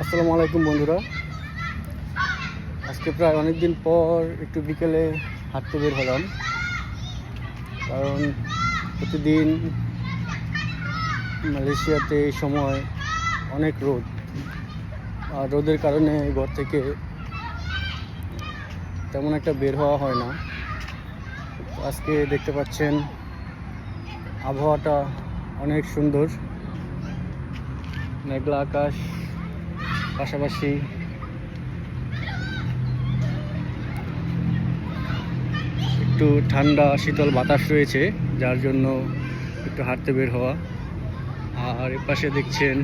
আসসালামু আলাইকুম বন্ধুরা। আজকে প্রায় অনেক দিন পর একটু বিকেলে হাঁটতে বের হলাম, কারণ প্রতিদিন মালয়েশিয়াতে এই সময় অনেক রোদ, আর রোদের কারণে ঘর থেকে তেমন একটা বের হওয়া হয় না। আজকে দেখতে পাচ্ছেন আবহাওয়াটা অনেক সুন্দর, মেঘলা আকাশ, পাশাপাশি একটু ঠান্ডা শীতল বাতাস রয়েছে, যার জন্য একটু হাঁটতে বের হওয়া। আর এপাশে দেখছেন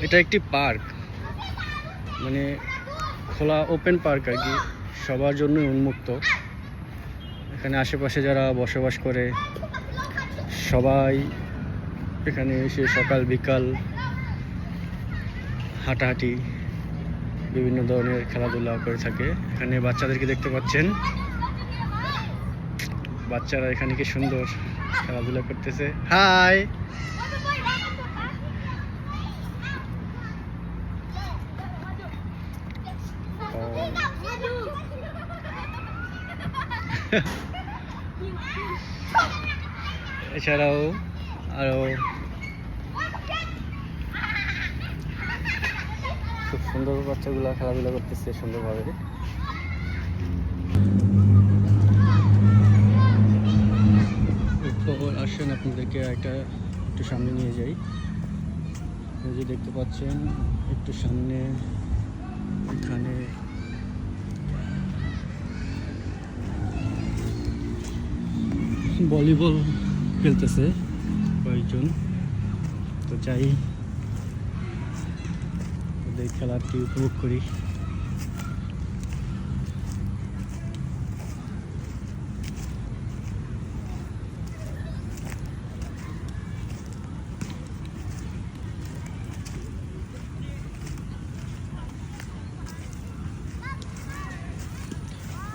এটা একটি পার্ক, মানে খোলা ওপেন পার্ক আর কি, সবার জন্যই উন্মুক্ত। এখানে আশেপাশে যারা বসবাস করে সবাই এখানে এসে সকাল বিকাল হাঁটাহাঁটি, বিভিন্ন ধরনের খেলাধুলা করে থাকে। এখানে বাচ্চাদেরকে দেখতে পাচ্ছেন, বাচ্চারা এখানে কি সুন্দর খেলাধুলা করতেছে। হাই, এছাড়াও আরো খুব সুন্দর বাচ্চাগুলা খেলাধুলা করতেছে সুন্দরভাবে। আসেন আপনাদেরকে একটু সামনে নিয়ে যাই। এই যে দেখতে পাচ্ছেন একটু সামনে এখানে ভলিবল খেলতেছে কয়েকজন, তো চাই ওদের খেলাটি উপভোগ করি।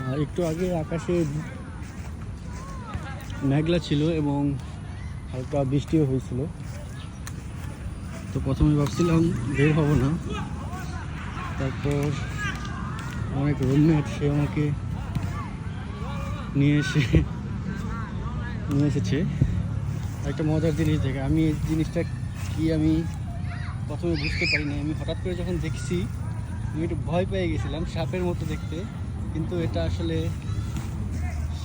আর একটু আগে আকাশে মেঘলা ছিল এবং হালকা বৃষ্টিও হয়েছিল, তো প্রথমে ভাবছিলাম বের হব না, তারপর অনেক রুমমেট সে আমাকে নিয়ে এসেছে একটা মজার জিনিস দেখে। আমি এই জিনিসটা কি আমি প্রথমে বুঝতে পারিনি। আমি হঠাৎ করে যখন দেখছি আমি একটু ভয় পেয়ে গেছিলাম, সাপের মতো দেখতে, কিন্তু এটা আসলে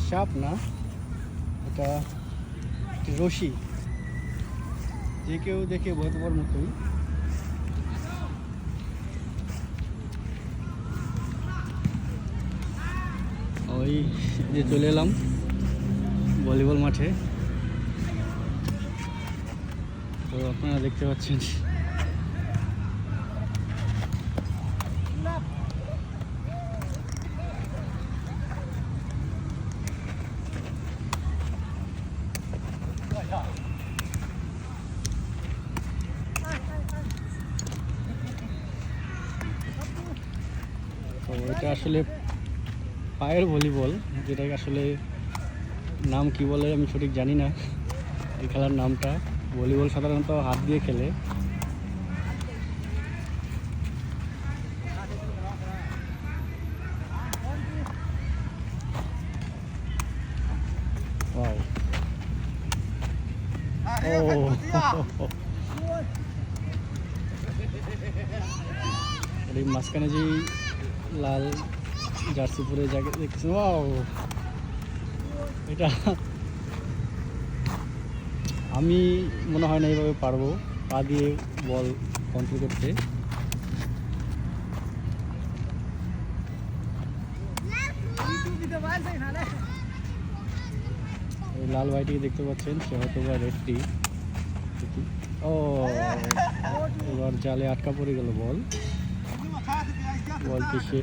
সাপ না, এটা একটি রশি, যে কেউ দেখে ভয় পাওয়ার মতোই। ওই যে চলে এলাম ভলিবল মাঠে, তো আপনারা দেখতে পাচ্ছেন তো এটা আসলে পায়ের ভলিবল, যেটাকে আসলে নাম কি বলে আমি সঠিক জানি না এই খেলার নামটা। ভলিবল সাধারণত হাত দিয়ে খেলে। এই মাঝখানে যে লাল জার্সি পরে জায়গা দেখতেছেন, এটা আমি মনে হয় না এইভাবে পারবো পা দিয়ে বল কন্ট্রোল করতে। ওই লাল ভাইটিকে দেখতে পাচ্ছেন, সে হয়তো বা রেফরি। এবার জালে আটকা পড়ে গেল বলটি সে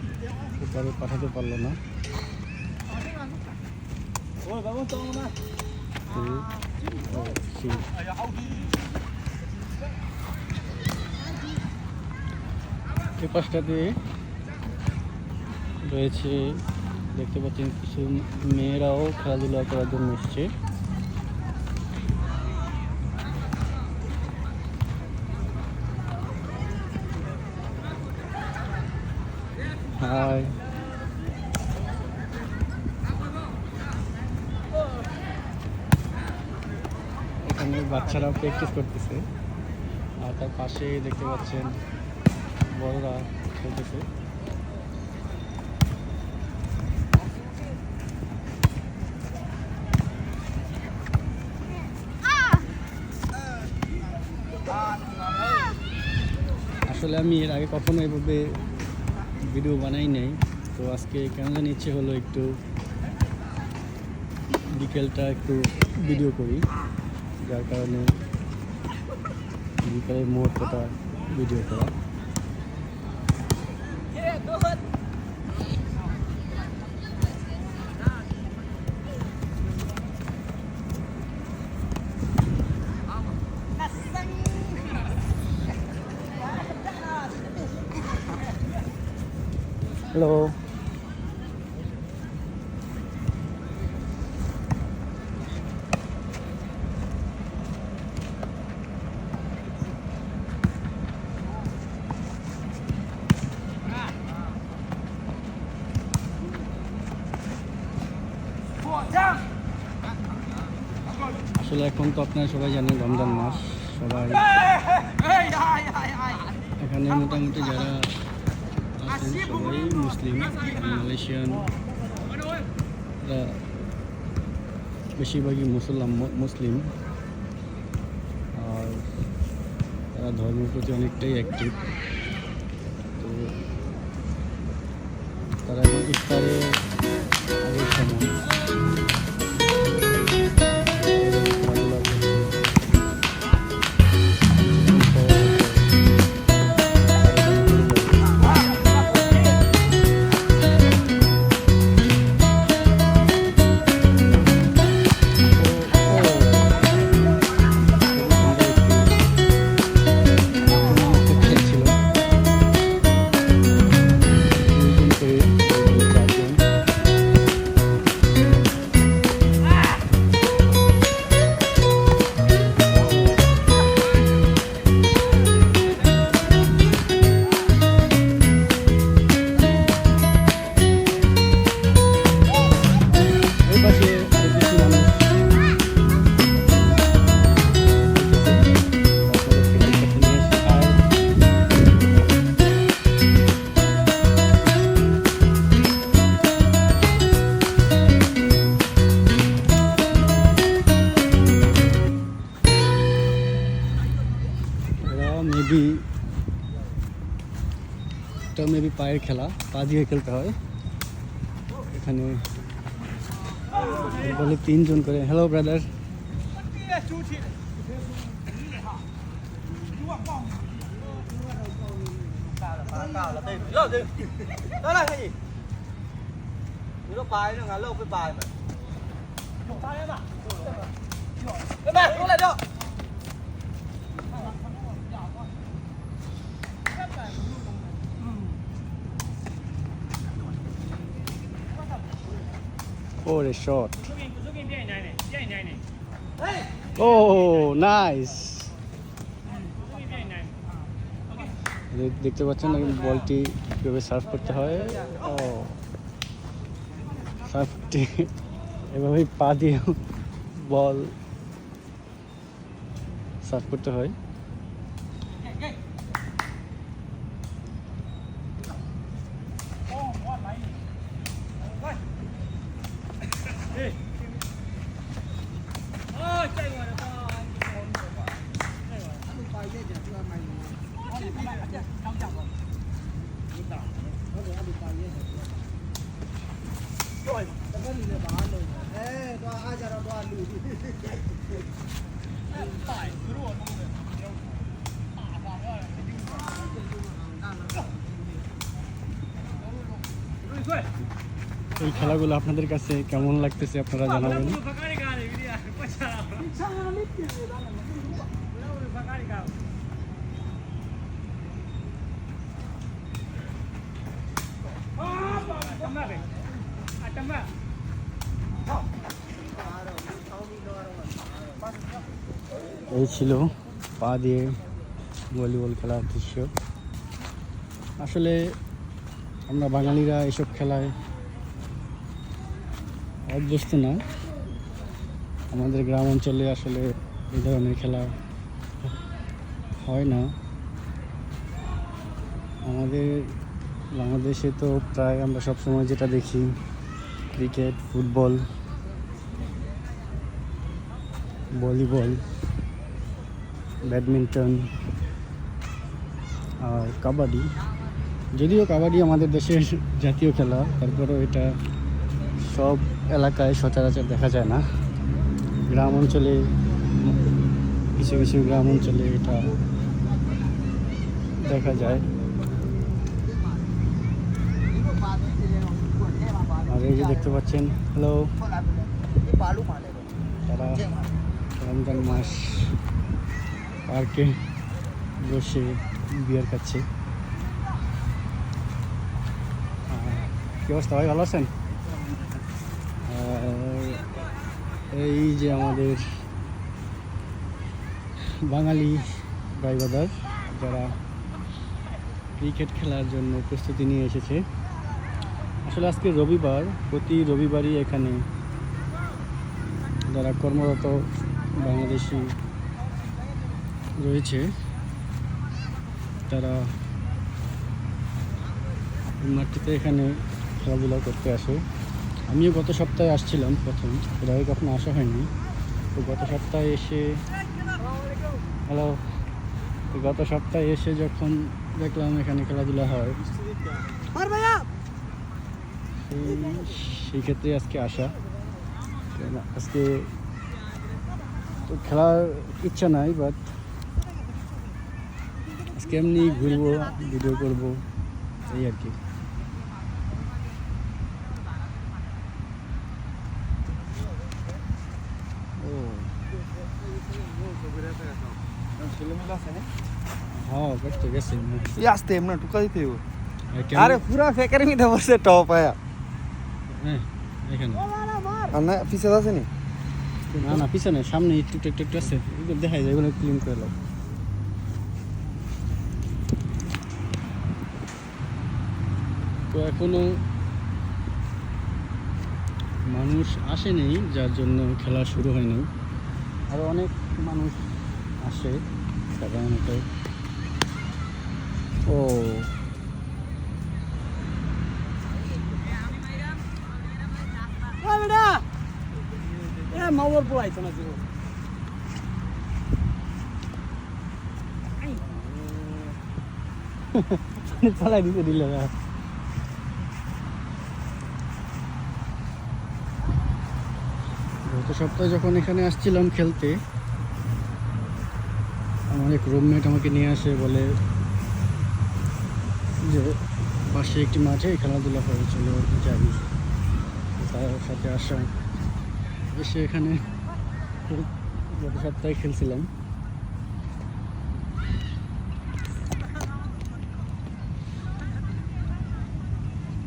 উপরে পাঠাতে পারলো না। এ পাশটাতে রয়েছে, দেখতে পাচ্ছেন কিছু মেয়েরাও খেলাধুলা করার জন্য এসছে। হাই। এখানে বাচ্চারা প্র্যাকটিস করতেছে আর তার পাশে দেখতে পাচ্ছেন বড়রা খেলতেছে। আসলে আমি এর আগে কখনো এভাবে ভিডিও বানাই নাই, তো আজকে কেন জানি ইচ্ছে হলো একটু বিকেলটা একটু ভিডিও করি, যার কারণে বিকেলের মুহূর্তটা ভিডিও করা। হ্যালো। আসলে এখন তো আপনারা সবাই জানেন রমজান মাস, সবাই এখানে মোটামুটি যারা আছেন সবাই মুসলিম, মালয়েশিয়ান, বেশিরভাগই মুসলিম, আর তারা ধর্মের প্রতি অনেকটাই অ্যাক্টিভ। তো তারা এখন ইফতারের আগের সময় মেবি পায়ের খেলা, পা দিয়ে খেলতে হয় এখানে। বলে 3 জন করে। Hello brother. Oh, a shot. Oh, nice. দেখতে পাচ্ছেন বলটি কিভাবে সার্ভ করতে হয়। ও সার্ভটি এভাবেই পা দিয়ে বল সার্ভ করতে হয়। এই খেলাগুলো আপনাদের কাছে কেমন লাগতেছে আপনারা জানাবেন। এই ছিল পা দিয়ে ভলিবল খেলার দৃশ্য। আসলে আমরা বাঙালিরা এসব খেলায় অভ্যস্ত না। আমাদের গ্রাম অঞ্চলে আসলে এই ধরনের খেলা হয় না। আমাদের বাংলাদেশে তো প্রায় আমরা সবসময় যেটা দেখি ক্রিকেট, ফুটবল, ভলিবল, ব্যাডমিন্টন আর কাবাডি। যদিও কাবাডি আমাদের দেশের জাতীয় খেলা, তারপরেও এটা সব এলাকায় সচরাচর দেখা যায় না। গ্রাম অঞ্চলে, কিছু কিছু গ্রাম অঞ্চলে এটা দেখা যায়। আর এই যে দেখতে পাচ্ছেন, হ্যালো, তারা রমজান মাস পার্কে বসে বিয়ার খাচ্ছে। কি অবস্থা ভাই, ভালো আছেন? এই যে আমাদের বাঙালি ভাই ব্রাদার যারা ক্রিকেট খেলার জন্য প্রস্তুতি নিয়ে এসেছে। আসলে আজকে রবিবার, প্রতি রবিবারই এখানে যারা কর্মরত বাংলাদেশি রয়েছে তারা মাঠটিতে এখানে খেলাধুলা করতে আসে। আমিও গত সপ্তাহে আসছিলাম প্রথম, এর আগে কখনো আসা হয়নি। তো গত সপ্তাহে এসে যখন দেখলাম এখানে খেলাধুলা হয়, সেই ক্ষেত্রে আজকে আসা। আজকে তো খেলার ইচ্ছা নাই, বাট আজকে এমনি ঘুরবো, ভিডিও করবো, এই আর কি। हाँ करते कैसे ये आस्ते एमना टुका दिते हो अरे पूरा फेकर में था बस टॉप आया এখানে अन्ना पीछे আছে নি না না পিছনে, সামনে একটু একটু একটু আছে, এগুলো দেখা যায়, এগুলো ক্লিন করে দাও। তো এখনো মানুষ আসেনি, যার জন্য খেলা শুরু হয়নি। আরও অনেক মানুষ আসে সাধারণত। ও মাওয়ার পড়াইতো না জিরো চালাই দিতে দিল না। গত সপ্তাহে যখন এখানে আসছিলাম খেলতে, আমার এক রুমমেট আমাকে নিয়ে আসে, বলে যে পাশে একটি মাঠে খেলাধুলা করে, চলো যাই। তার সাথে আসা, এসে এখানে গত সপ্তাহে খেলছিলাম।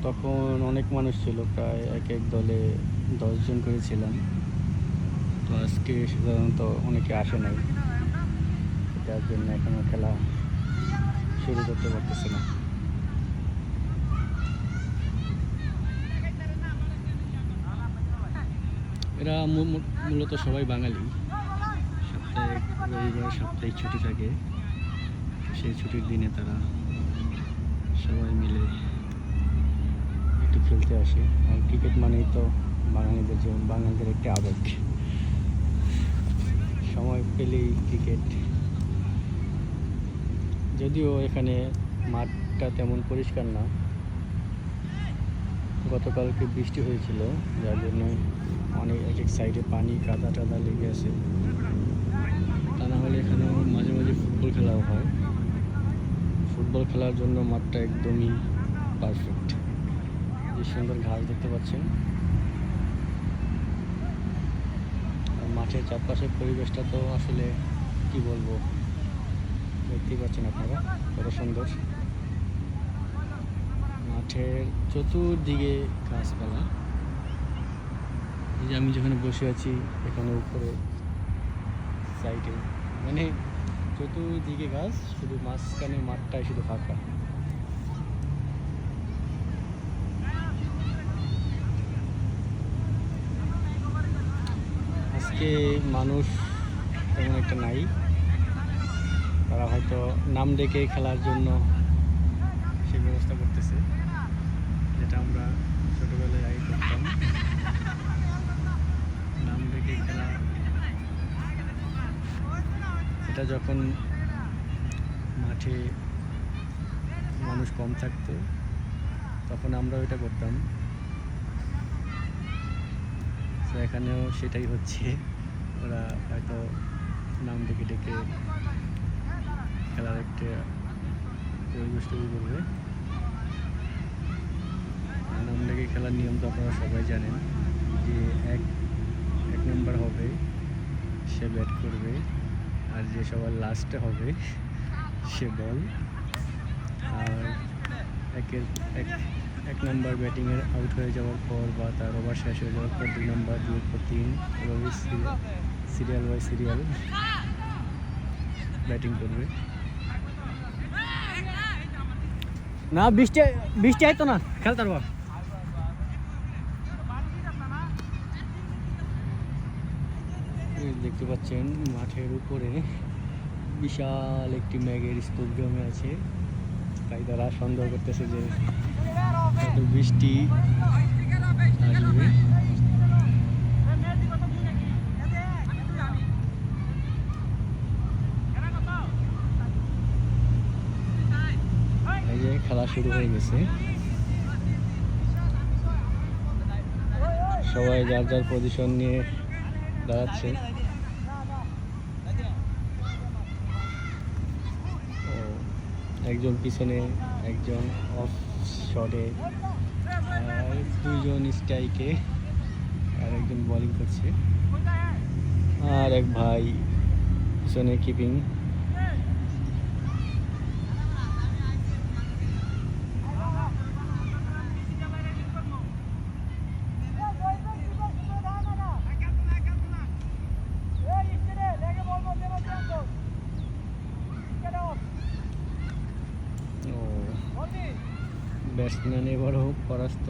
তখন অনেক মানুষ ছিল, প্রায় এক এক দলে 10 জন করেছিলাম। তো আজকে সাধারণত অনেকে আসে নাই, যার জন্য এখনও খেলা শুরু করতে পারতেছে না। এরা মূলত সবাই বাঙালি। রবিবার সাপ্তাহিক ছুটি থাকে, সেই ছুটির দিনে তারা সবাই মিলে একটু খেলতে আসে। আর ক্রিকেট মানেই তো বাঙালিদের একটি আবেগ। সময় পেলেই ক্রিকেট। যদিও এখানে মাঠটা তেমন পরিষ্কার না, গতকালকে বৃষ্টি হয়েছিল, যার জন্য অনেক এক এক সাইডে পানি, কাদা টাদা লেগে আছে। তা না হলে এখানেও মাঝে মাঝে ফুটবল খেলাও হয়। ফুটবল খেলার জন্য মাঠটা একদমই পারফেক্ট। যে সুন্দর ঘাস দেখতে পাচ্ছেন, আর মাঠের চারপাশের পরিবেশটা তো আসলে কি বলবো, দেখতেই পাচ্ছেন আপনারা কত সুন্দর। মাঠের চতুর্দিকে গাছপালা। এই যে আমি যেখানে বসে আছি, এখানে উপরে সাইডে মানে চতুর্দিকে গাছ, শুধু মাঝখানে মাঠটাই শুধু ফাঁকা। আজকে মানুষ তেমন একটা নাই, তারা হয়তো নাম ডেকে খেলার জন্য সেই ব্যবস্থা করতেছে, যেটা আমরা ছোটোবেলায় আগে করতাম। নাম ডেকে খেলা, এটা যখন মাঠে মানুষ কম থাকতো তখন আমরাও এটা করতাম। তো এখানেও সেটাই হচ্ছে, ওরা হয়তো নাম ডেকে ডেকে খেলার একটা পরিবেশ তৈরি করবে। নাম ডেকে খেলার নিয়ম তো আপনারা সবাই জানেন, যে এক নম্বর হবে সে ব্যাট করবে, আর যে সবার লাস্টে হবে সে বল। আর এক নম্বর ব্যাটিংয়ের আউট হয়ে যাওয়ার পর বা তার ওভার শেষ হয়ে যাওয়ার পর 2 নম্বর, 2 পর 3, এভাবে সিরিয়াল বাই সিরিয়াল ব্যাটিং করবে। না বৃষ্টি আইতো না, খেলতে পারবো। দেখতে পাচ্ছেন মাঠের উপরে বিশাল একটি মেঘের স্তূপ জমে আছে, তাই তারা সন্দেহ করতেছে যে হয়তো বৃষ্টি আসবে। এই যে খেলা শুরু হয়ে গেছে, সবাই যার যার পজিশন নিয়ে দাঁড়াচ্ছে। একজন পিছনে, একজন অফ শটে, আর 2জন স্ট্রাইকে, আর একজন বোলিং করছে, আর এক ভাই পিছনে কিপিং। ব্যাটসম্যান এবারও পরাস্ত।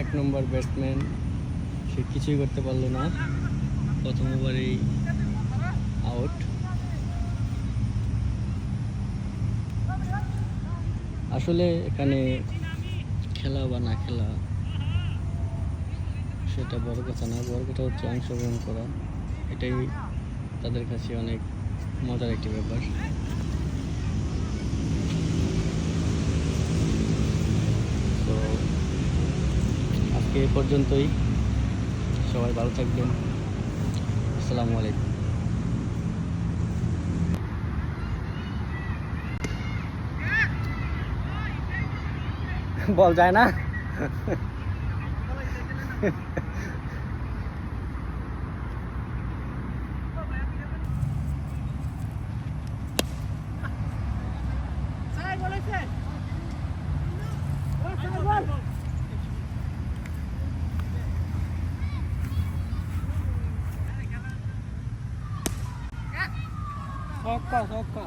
এক নম্বর ব্যাটসম্যান সে কিছুই করতে পারলো না, প্রথম ওভারেই আউট। আসলে এখানে খেলা বা না খেলা সেটা বড় কথা না, বড় কথা হচ্ছে অংশগ্রহণ করা, এটাই তাদের কাছে অনেক মজার একটি ব্যাপার। তো আজকে এ পর্যন্তই, সবাই ভালো থাকবেন, আসসালামু আলাইকুম। বল যায় না। ছক্কা ছক্কা।